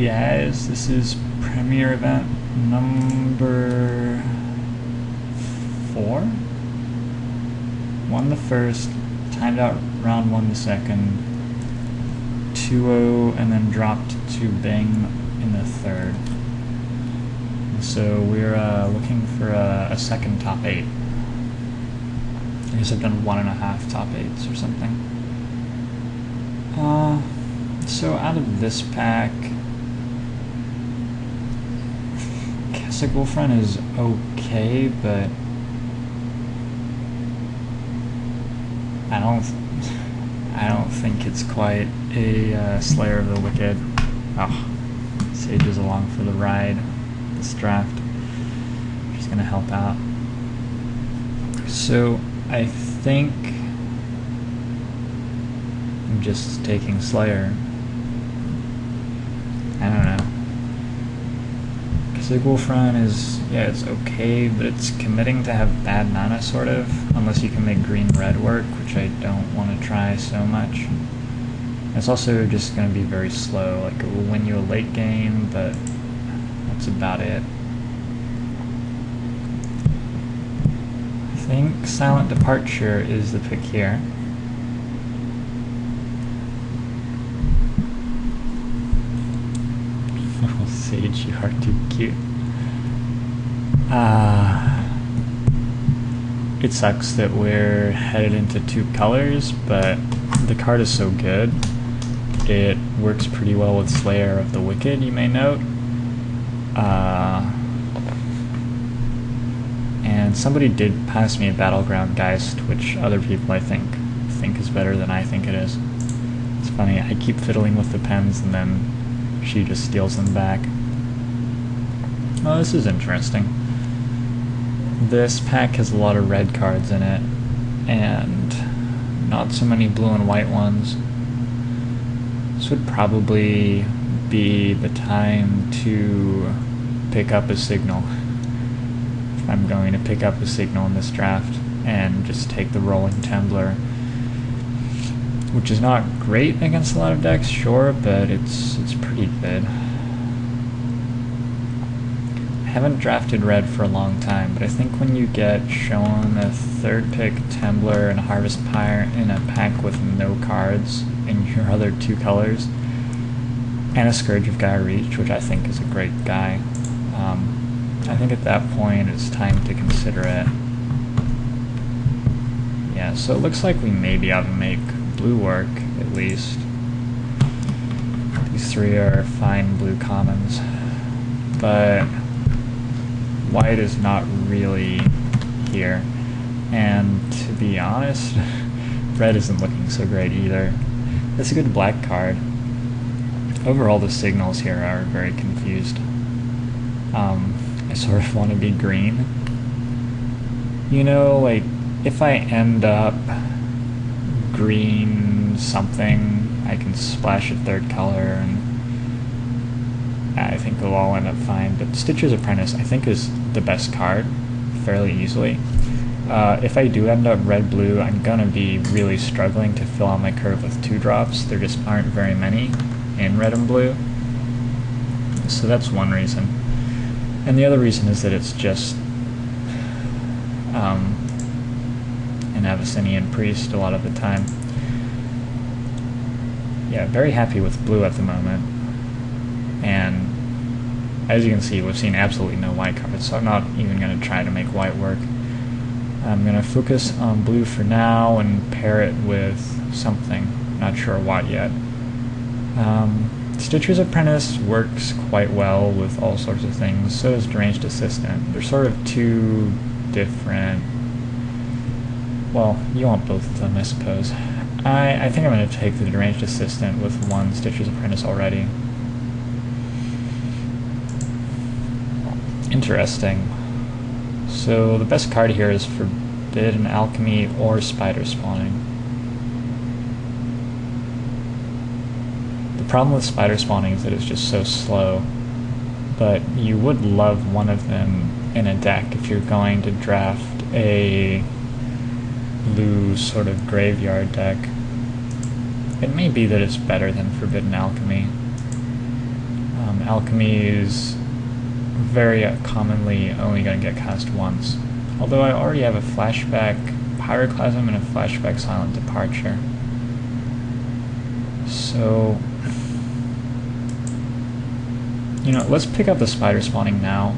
Guys, this is premiere event number 4. Won the first, timed out round 1 the second, 2-0, and then dropped to Bing in the third. And so we're looking for a second top 8. I guess I've done 1.5 top 8s or something. So out of this pack, Wolfrun is okay, but I don't think it's quite a Slayer of the Wicked. Oh, Sage is along for the ride this draft. She's gonna help out. So I think I'm just taking Slayer. I don't know. Wolfrun is, yeah, it's okay, but it's committing to have bad mana, sort of, unless you can make green-red work, which I don't want to try so much. It's also just going to be very slow, like it will win you a late game, but that's about it. I think Silent Departure is the pick here. Sage, you are too cute. It sucks that we're headed into 2 colors, but the card is so good. It works pretty well with Slayer of the Wicked, you may note. And somebody did pass me a Battleground Geist, which other people I think is better than I think it is. It's funny, I keep fiddling with the pens and then she just steals them back. Oh, this is interesting. This pack has a lot of red cards in it, and not so many blue and white ones. This would probably be the time to pick up a signal. If I'm going to pick up a signal in this draft, and just take the Rolling Tembler, which is not great against a lot of decks, sure, but it's pretty good. I haven't drafted red for a long time, but I think when you get shown a 3rd pick Tembler and Harvest Pyre in a pack with no cards in your other 2 colors, and a Scourge of Gaia Reach, which I think is a great guy, I think at that point it's time to consider it. Yeah, so it looks like we may be able to make blue work, at least. These 3 are fine blue commons, but white is not really here, and to be honest, red isn't looking so great either. It's a good black card. Overall, the signals here are very confused. I sort of want to be green. You know, like, if I end up green something, I can splash a 3rd color, and I think they'll all end up fine. But Stitcher's Apprentice, I think, is the best card, fairly easily. If I do end up red-blue, I'm going to be really struggling to fill out my curve with 2-drops. There just aren't very many in red and blue. So that's one reason. And the other reason is that it's just an Abyssinian Priest a lot of the time. Yeah, very happy with blue at the moment. And as you can see, we've seen absolutely no white cards, so I'm not even going to try to make white work. I'm going to focus on blue for now and pair it with something. Not sure what yet. Stitcher's Apprentice works quite well with all sorts of things, so does Deranged Assistant. They're sort of 2 different... Well, you want both of them, I suppose. I think I'm going to take the Deranged Assistant with 1 Stitcher's Apprentice already. Interesting. So the best card here is Forbidden Alchemy or Spider Spawning. The problem with Spider Spawning is that it's just so slow, but you would love one of them in a deck if you're going to draft a blue sort of graveyard deck. It may be that it's better than Forbidden Alchemy. Alchemy is very commonly only going to get cast once. Although I already have a flashback Pyroclasm and a flashback Silent Departure. So, you know, let's pick up the Spider Spawning now.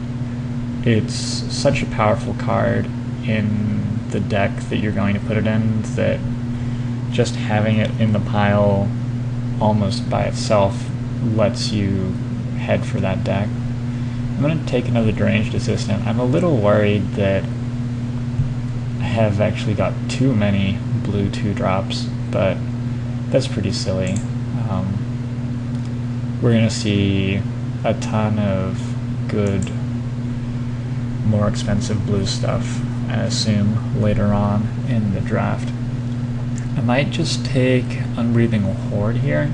It's such a powerful card in the deck that you're going to put it in that just having it in the pile almost by itself lets you head for that deck. I'm going to take another Deranged Assistant. I'm a little worried that I have actually got too many blue 2-drops, but that's pretty silly. We're going to see a ton of good, more expensive blue stuff, I assume, later on in the draft. I might just take Unbreathing Horde here.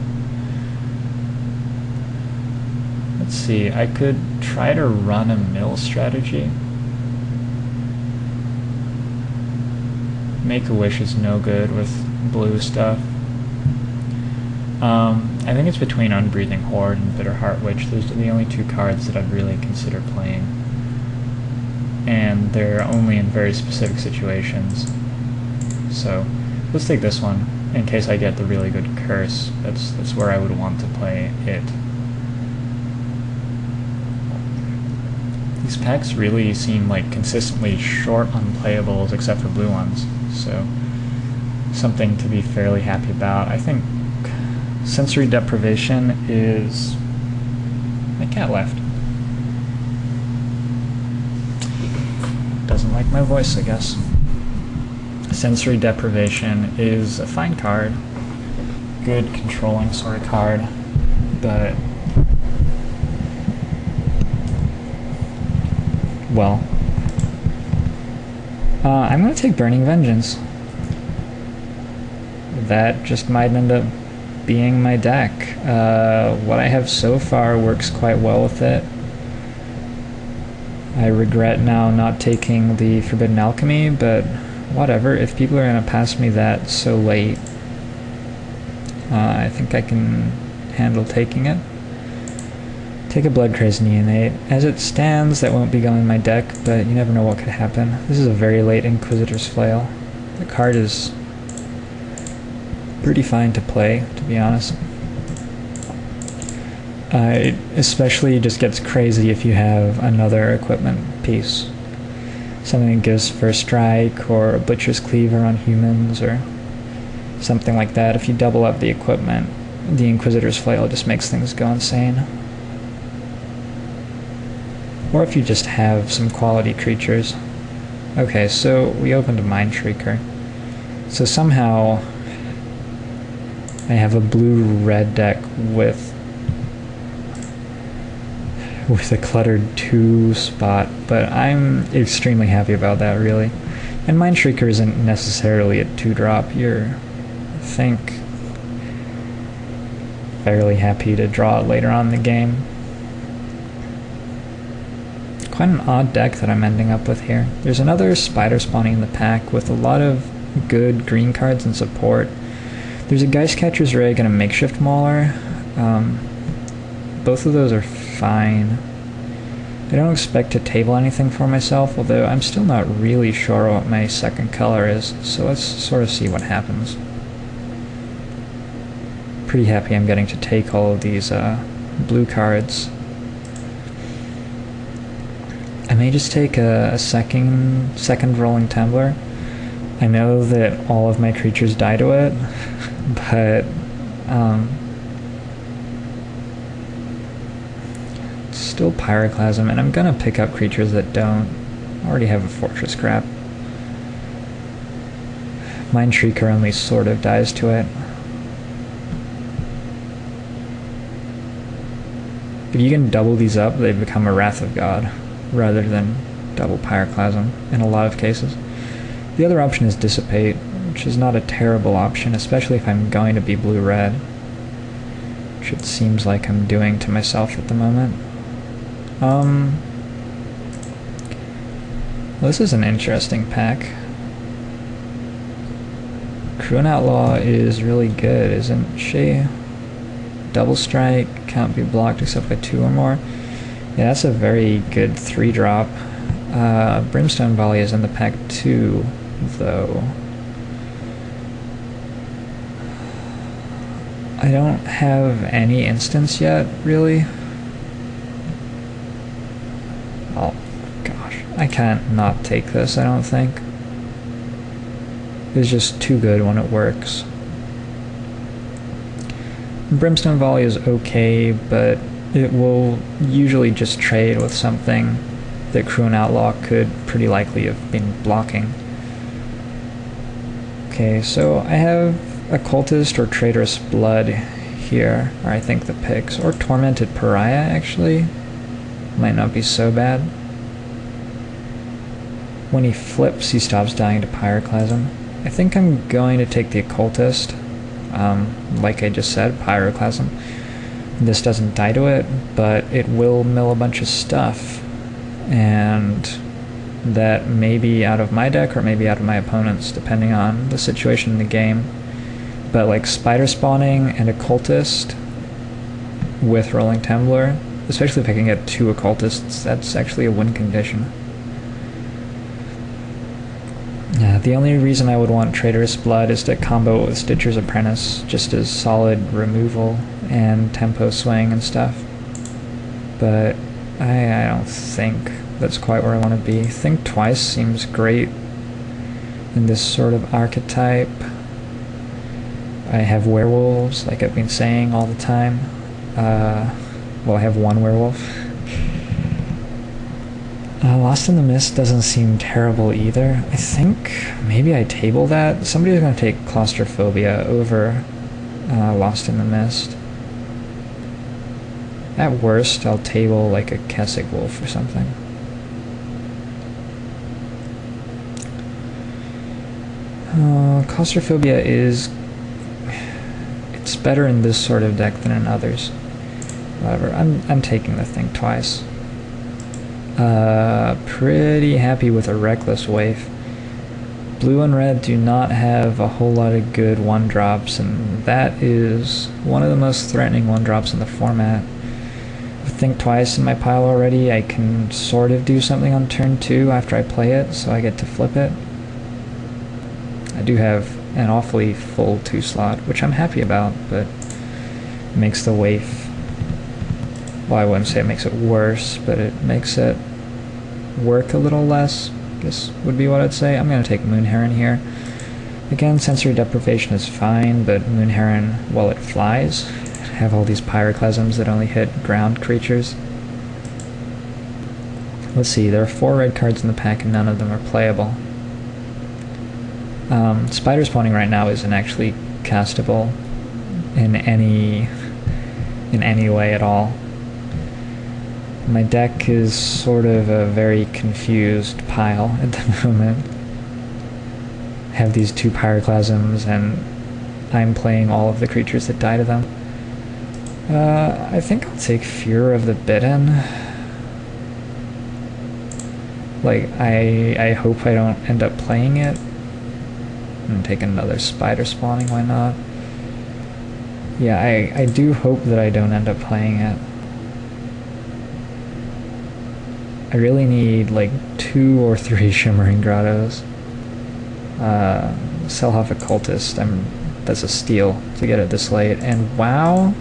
Let's see, I could try to run a mill strategy. Make-A-Wish is no good with blue stuff. I think it's between Unbreathing Horde and Bitterheart Witch. Those are the only two cards that I'd really consider playing. And they're only in very specific situations. So, let's take this one, in case I get the really good curse. That's where I would want to play it. These packs really seem like consistently short on playables except for blue ones, so something to be fairly happy about. I think Sensory Deprivation is... My cat left. Doesn't like my voice, I guess. Sensory Deprivation is a fine card. Good controlling sort of card, but... well, I'm going to take Burning Vengeance. That just might end up being my deck. What I have so far works quite well with it. I regret now not taking the Forbidden Alchemy, but whatever. If people are going to pass me that so late, I think I can handle taking it. Take a Blood Crazed Neonate. As it stands, that won't be going in my deck, but you never know what could happen. This is a very late Inquisitor's Flail. The card is pretty fine to play, to be honest. It especially just gets crazy if you have another equipment piece. Something that gives First Strike, or a Butcher's Cleaver on humans, or something like that. If you double up the equipment, the Inquisitor's Flail just makes things go insane. Or if you just have some quality creatures. Okay, so we opened a Mind Shrieker. So somehow I have a blue-red deck with a cluttered 2 spot, but I'm extremely happy about that, really. And Mind Shrieker isn't necessarily a 2-drop. You're, I think, fairly happy to draw it later on in the game. Quite an odd deck that I'm ending up with here. There's another Spider Spawning in the pack with a lot of good green cards and support. There's a Geistcatcher's Rig and a Makeshift Mauler. Both of those are fine. I don't expect to table anything for myself, although I'm still not really sure what my second color is, so let's sort of see what happens. Pretty happy I'm getting to take all of these blue cards. I may just take a second Rolling Tumbler. I know that all of my creatures die to it, but it's still Pyroclasm, and I'm gonna pick up creatures that don't. I already have a Fortress Crap. Mind Shrieker only sort of dies to it. If you can double these up, they become a Wrath of God, rather than double Pyroclasm in a lot of cases. The other option is Dissipate, which is not a terrible option, especially if I'm going to be blue-red, which it seems like I'm doing to myself at the moment. Well, this is an interesting pack. Croon Outlaw is really good, isn't she? double strike, can't be blocked except by 2 or more. Yeah, that's a very good 3-drop. Brimstone Volley is in the pack too, though. I don't have any instance yet, really. Oh, gosh. I can't not take this, I don't think. It's just too good when it works. Brimstone Volley is okay, but it will usually just trade with something that Crew and Outlaw could pretty likely have been blocking. Okay, so I have Occultist or Traitorous Blood here, or I think the picks, or Tormented Pariah actually. Might not be so bad. When he flips, he stops dying to Pyroclasm. I think I'm going to take the Occultist. Like I just said, Pyroclasm. This doesn't die to it, but it will mill a bunch of stuff. And that may be out of my deck or maybe out of my opponent's, depending on the situation in the game. But like Spider Spawning and Occultist with Rolling Tumbler, especially if I can get 2 Occultists, that's actually a win condition. The only reason I would want Traitorous Blood is to combo it with Stitcher's Apprentice, just as solid removal and tempo swing and stuff. But I don't think that's quite where I want to be. Think Twice seems great in this sort of archetype. I have werewolves, like I've been saying all the time. Well, I have 1 werewolf. Lost in the Mist doesn't seem terrible either. I think maybe I table that. Somebody's going to take Claustrophobia over Lost in the Mist. At worst, I'll table like a Kessig Wolf or something. Claustrophobia is... it's better in this sort of deck than in others. However, I'm taking the Think Twice. Pretty happy with a Reckless Waif. Blue and red do not have a whole lot of good 1-drops, and that is one of the most threatening 1-drops in the format. With Think Twice in my pile already, I can sort of do something on turn 2 after I play it, so I get to flip it. I do have an awfully full 2-slot, which I'm happy about, but it makes the Waif... well, I wouldn't say it makes it worse, but it makes it work a little less, I guess would be what I'd say. I'm going to take Moon Heron here. Again, sensory deprivation is fine, but Moon Heron, while it flies, have all these pyroclasms that only hit ground creatures. Let's see, there are 4 red cards in the pack and none of them are playable. Spider Spawning right now isn't actually castable in any way at all. My deck is sort of a very confused pile at the moment. I have these 2 pyroclasms and I'm playing all of the creatures that die to them. I think I'll take Fear of the Bidden. Like, I hope I don't end up playing it. I'm gonna take another Spider Spawning, why not? Yeah, I do hope that I don't end up playing it. I really need like 2 or 3 Shimmering Grottos. Selhoff Occultist, that's a steal to get it this late. And wow.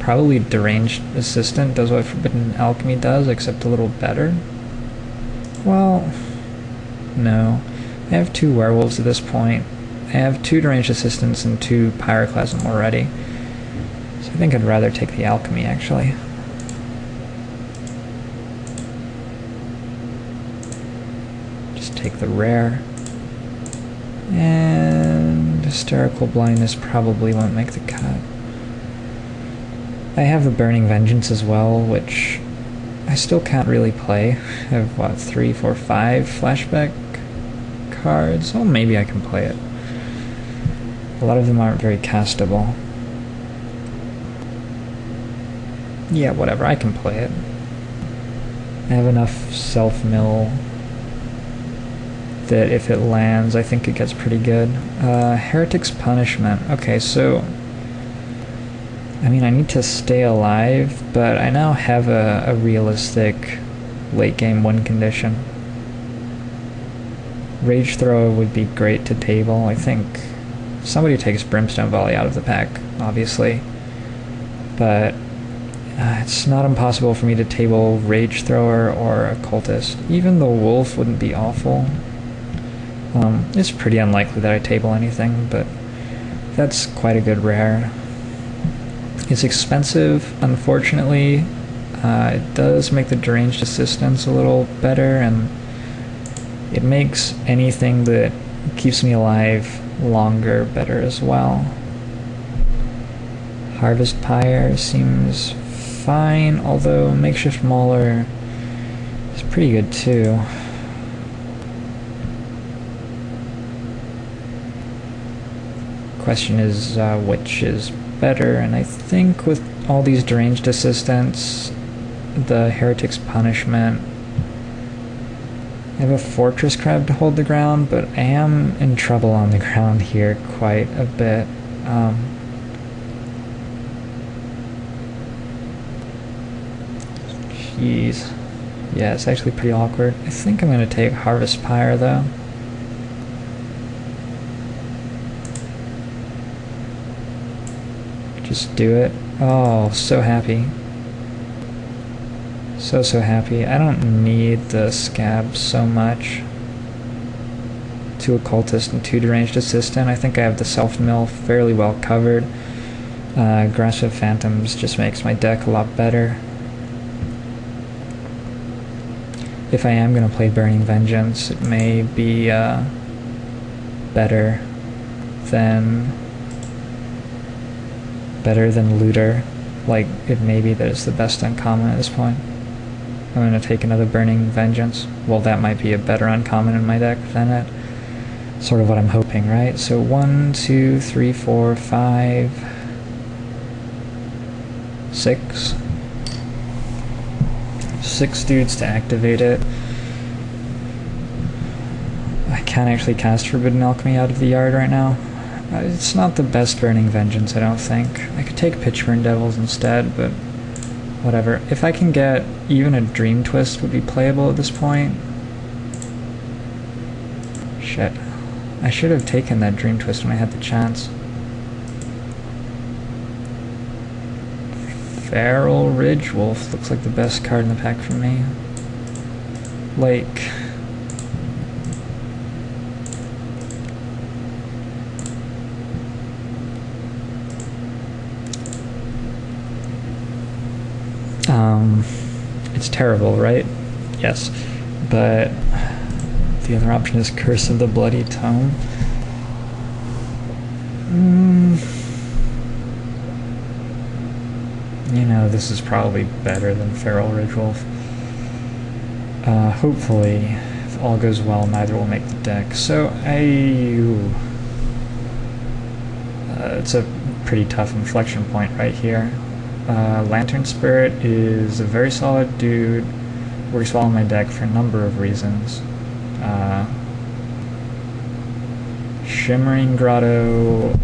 Probably Deranged Assistant does what Forbidden Alchemy does, except a little better. Well, no. I have 2 werewolves at this point. I have 2 Deranged Assistants and 2 Pyroclasm already. So I think I'd rather take the Alchemy, actually. Just take the rare. And Hysterical Blindness probably won't make the cut. I have the Burning Vengeance as well, which I still can't really play. I have, what, 3, 4, 5 flashback cards? Well, maybe I can play it. A lot of them aren't very castable. Yeah, whatever, I can play it. I have enough self-mill that if it lands, I think it gets pretty good. Heretic's Punishment. Okay, so I mean, I need to stay alive, but I now have a realistic late game win condition. Rage Thrower would be great to table. I think somebody takes Brimstone Volley out of the pack, obviously, but it's not impossible for me to table Rage Thrower or Occultist. Even the Wolf wouldn't be awful. It's pretty unlikely that I table anything, but that's quite a good rare. It's expensive, unfortunately. It does make the deranged assistance a little better, and it makes anything that keeps me alive longer better as well. Harvest Pyre seems fine, although Makeshift Mauler is pretty good too. Question is which is better, and I think with all these deranged assistants, the Heretic's Punishment, I have a Fortress Crab to hold the ground, but I am in trouble on the ground here quite a bit. Jeez. Yeah, it's actually pretty awkward. I think I'm going to take Harvest Pyre, though. Just do it. Oh, so happy. So happy. I don't need the Scab so much. 2 Occultist and 2 Deranged Assistant. I think I have the Self-Mill fairly well covered. Grasp of Phantoms just makes my deck a lot better. If I am going to play Burning Vengeance, it may be better than Looter. Like, it may be that it's the best uncommon at this point. I'm going to take another Burning Vengeance. Well, that might be a better uncommon in my deck than it. Sort of what I'm hoping, right? So 1, 2, 3, 4, 5, 6. 6 dudes to activate it. I can't actually cast Forbidden Alchemy out of the yard right now. It's not the best Burning Vengeance, I don't think. I could take Pitchburn Devils instead, but whatever. If I can get even a Dream Twist would be playable at this point. Shit. I should have taken that Dream Twist when I had the chance. Feral Ridge Wolf looks like the best card in the pack for me. Like, it's terrible, right? Yes, but the other option is Curse of the Bloody Tome. You know, this is probably better than Feral Ridge Wolf. Hopefully, if all goes well, neither will make the deck. So, it's a pretty tough inflection point right here. Lantern Spirit is a very solid dude, works well in my deck for a number of reasons. Shimmering Grotto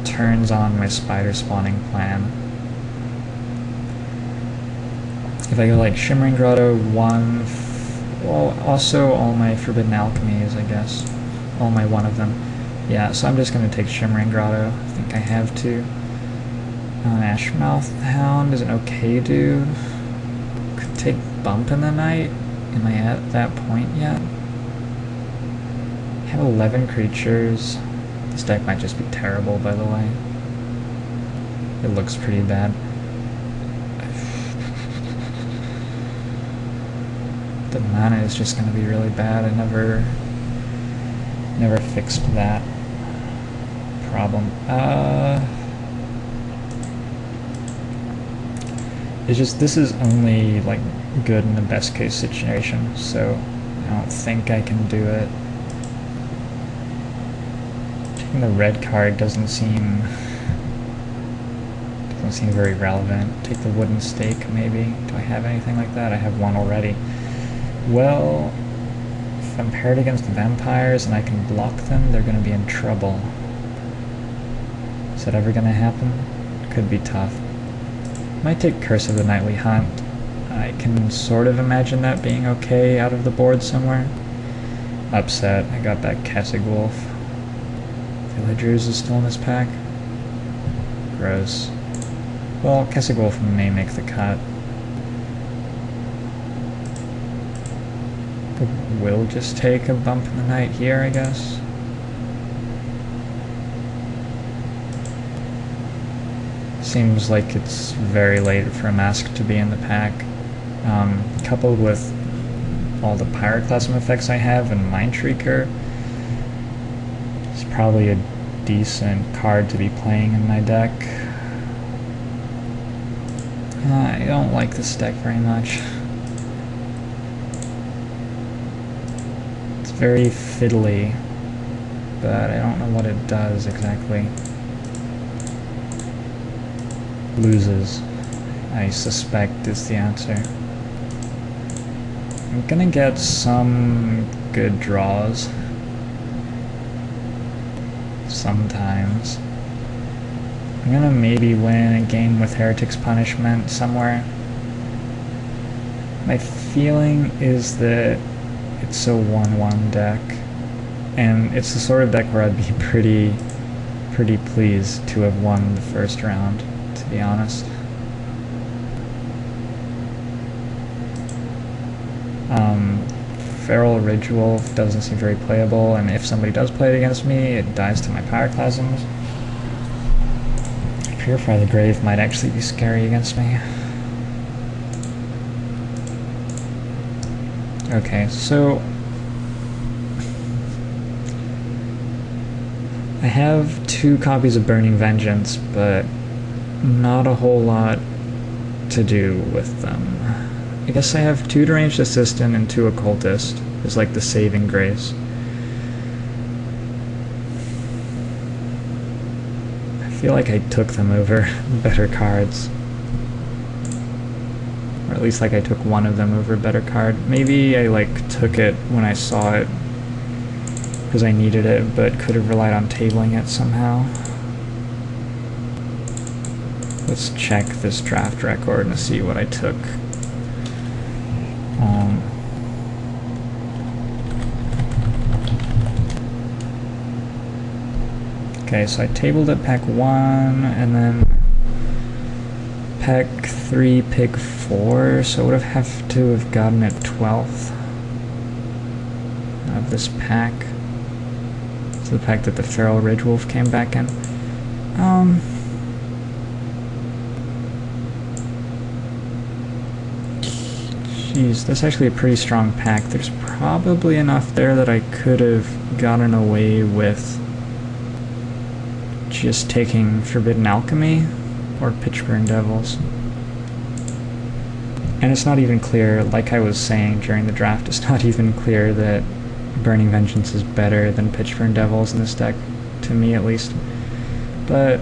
turns on my spider spawning plan. If I go like Shimmering Grotto, well, also all my Forbidden Alchemies, I guess. All my one of them. Yeah, so I'm just going to take Shimmering Grotto. I think I have to. Ashmouth Hound is an okay dude. Could take Bump in the Night. Am I at that point yet? I have 11 creatures. This deck might just be terrible, by the way. It looks pretty bad. The mana is just going to be really bad. I never fixed that problem. It's just, this is only like good in the best case situation, so I don't think I can do it. Taking the red card doesn't seem very relevant. Take the Wooden Stake, maybe. Do I have anything like that? I have one already. Well, if I'm paired against vampires and I can block them, they're going to be in trouble. Is that ever going to happen? Could be tough. Might take Curse of the Nightly Hunt. I can sort of imagine that being okay out of the board somewhere. Upset. I got back Cassigwolf. Villagers is still in this pack. Gross. Well, Cassigwolf may make the cut. We'll just take a bump in the night here, I guess. Seems like it's very late for a mask to be in the pack. Coupled with all the Pyroclasm effects I have and Mind Shrieker, it's probably a decent card to be playing in my deck. I don't like this deck very much. It's very fiddly, but I don't know what it does exactly. Loses, I suspect, is the answer. I'm gonna get some good draws. Sometimes. I'm gonna maybe win a game with Heretic's Punishment somewhere. My feeling is that it's a 1-1 deck, and it's the sort of deck where I'd be pretty pleased to have won the first round, to be honest. Feral Ridgewolf doesn't seem very playable, and if somebody does play it against me, it dies to my Pyroclasms. Purify the Grave might actually be scary against me. Okay, so I have 2 copies of Burning Vengeance, but not a whole lot to do with them. I guess I have 2 Deranged Assistant and 2 Occultist. It's like the saving grace. I feel like I took them over better cards. Or at least like I took one of them over a better card. Maybe I like took it when I saw it because I needed it, but could have relied on tabling it somehow. Let's check this draft record and see what I took. Okay, so I tabled at pack 1, and then pack 3, pick 4, so I would have to have gotten it 12th of this pack. So the pack that the Feral Ridgewolf came back in. Jeez, that's actually a pretty strong pack. There's probably enough there that I could have gotten away with just taking Forbidden Alchemy or Pitchburn Devils. And it's not even clear, like I was saying during the draft, it's not even clear that Burning Vengeance is better than Pitchburn Devils in this deck, to me at least. But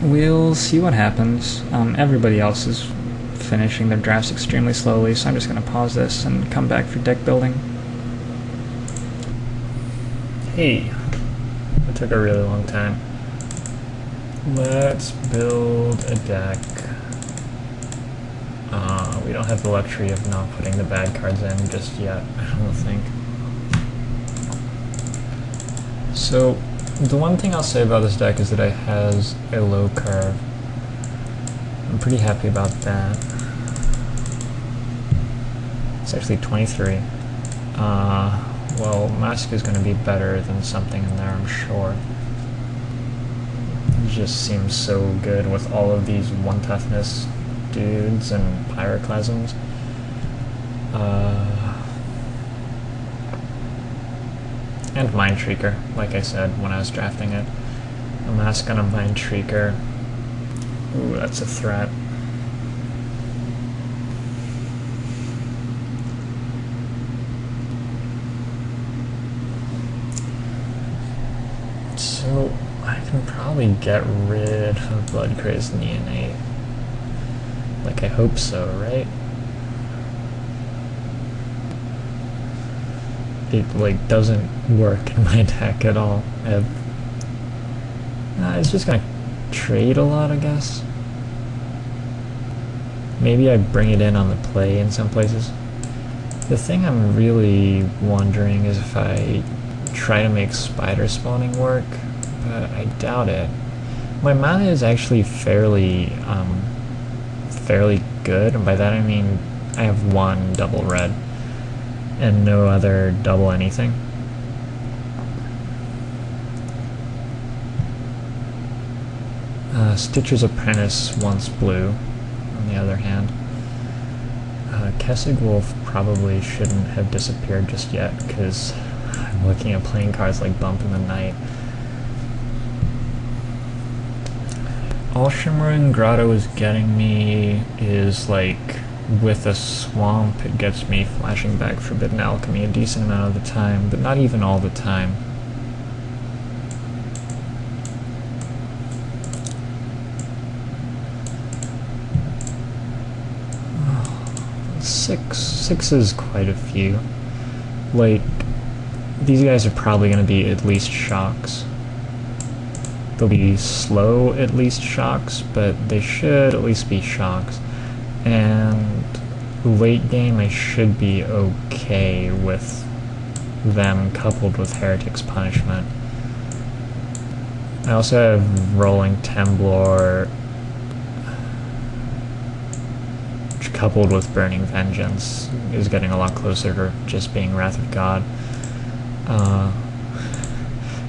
we'll see what happens. Everybody else is finishing their drafts extremely slowly, so I'm just going to pause this and come back for deck building. Hey, it took a really long time. Let's build a deck. We don't have the luxury of not putting the bad cards in just yet, I don't think. So, the one thing I'll say about this deck is that it has a low curve. I'm pretty happy about that. It's actually 23. Well, Mask is going to be better than something in there, I'm sure. It just seems so good with all of these 1 toughness dudes and Pyroclasms. And Mind Shrieker, like I said when I was drafting it. A Mask on a Mind Shrieker. Ooh, that's a threat. So, I can probably get rid of Blood Crazed Neonate. Like, I hope so, right? it like doesn't work in my deck at all. It's just gonna trade a lot, I guess. Maybe I bring it in on the play in some places. The thing I'm really wondering is if I try to make spider spawning work, but I doubt it. My mana is actually fairly good, and by that I mean I have one double red and no other double anything. Stitcher's Apprentice wants blue, on the other hand. Kessig Wolf probably shouldn't have disappeared just yet, because I'm looking at playing cards like Bump in the Night. All Shimmering Grotto is getting me is like, with a swamp, it gets me flashing back Forbidden Alchemy a decent amount of the time, but not even all the time. Six is quite a few. Like, these guys are probably going to be at least shocks. They'll be slow at least shocks, but they should at least be shocks. And late game I should be okay with them coupled with Heretic's Punishment. I also have Rolling Temblor coupled with Burning Vengeance is getting a lot closer to just being Wrath of God.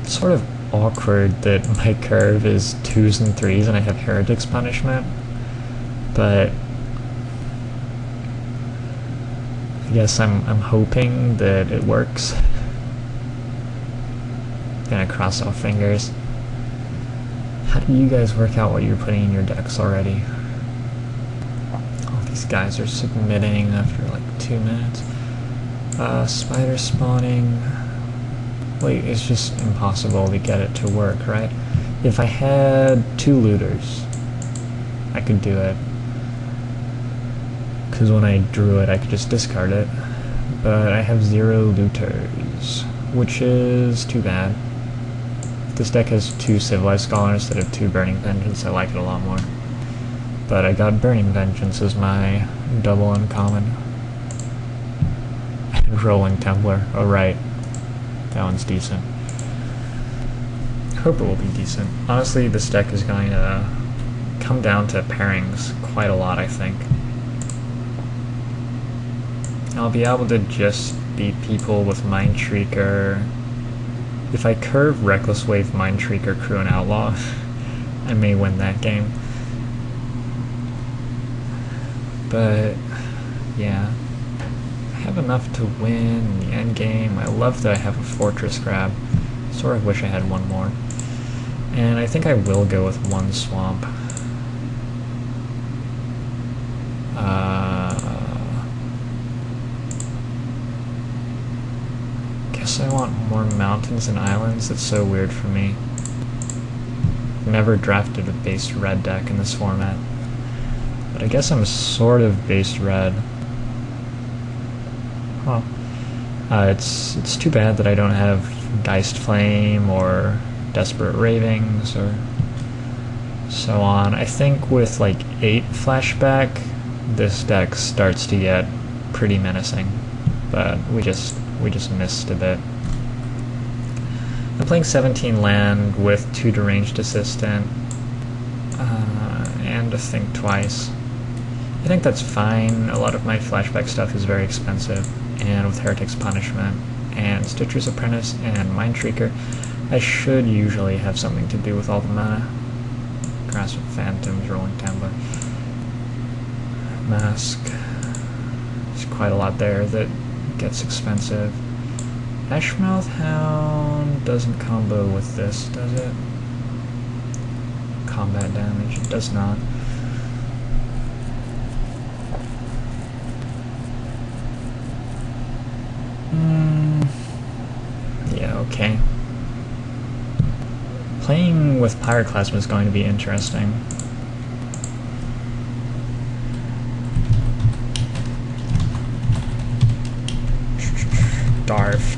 It's sort of awkward that my curve is 2s and 3s and I have Heretic's Punishment, but I guess I'm hoping that it works. Gonna cross off fingers. How do you guys work out what you're putting in your decks already? These guys are submitting after like 2 minutes. Spider spawning. Wait, it's just impossible to get it to work, right? If I had 2 looters, I could do it. Because when I drew it, I could just discard it. But I have 0 looters, which is too bad. If this deck has 2 Civilized Scholar instead of 2 Burning Vengeance, I like it a lot more. But I got Burning Vengeance as my double uncommon. And Rolling Templar. Oh right, that one's decent. I hope it will be decent. Honestly, this deck is going to come down to pairings quite a lot, I think. I'll be able to just beat people with Mindshreaker. If I curve Reckless Wave, Mindshreaker, Crew, and Outlaw, I may win that game. But, yeah, I have enough to win the end game. I love that I have a Fortress grab. Sort of wish I had one more. And I think I will go with 1 swamp. Guess I want more mountains and islands. That's so weird for me. I've never drafted a base red deck in this format. But I guess I'm sort of base red. Huh. It's too bad that I don't have Geist Flame or Desperate Ravings or so on. I think with like 8 flashback, this deck starts to get pretty menacing. But we just missed a bit. I'm playing 17 land with 2 Deranged Assistant and a Think Twice. I think that's fine. A lot of my flashback stuff is very expensive, and with Heretic's Punishment and Stitcher's Apprentice and Mindshreaker, I should usually have something to do with all the mana. Grasp of Phantoms, Rolling Templar, Mask. There's quite a lot there that gets expensive. Ashmouth Hound doesn't combo with this, does it? Combat damage, it does not. Yeah, okay. Playing with Pyroclasm is going to be interesting. Darf.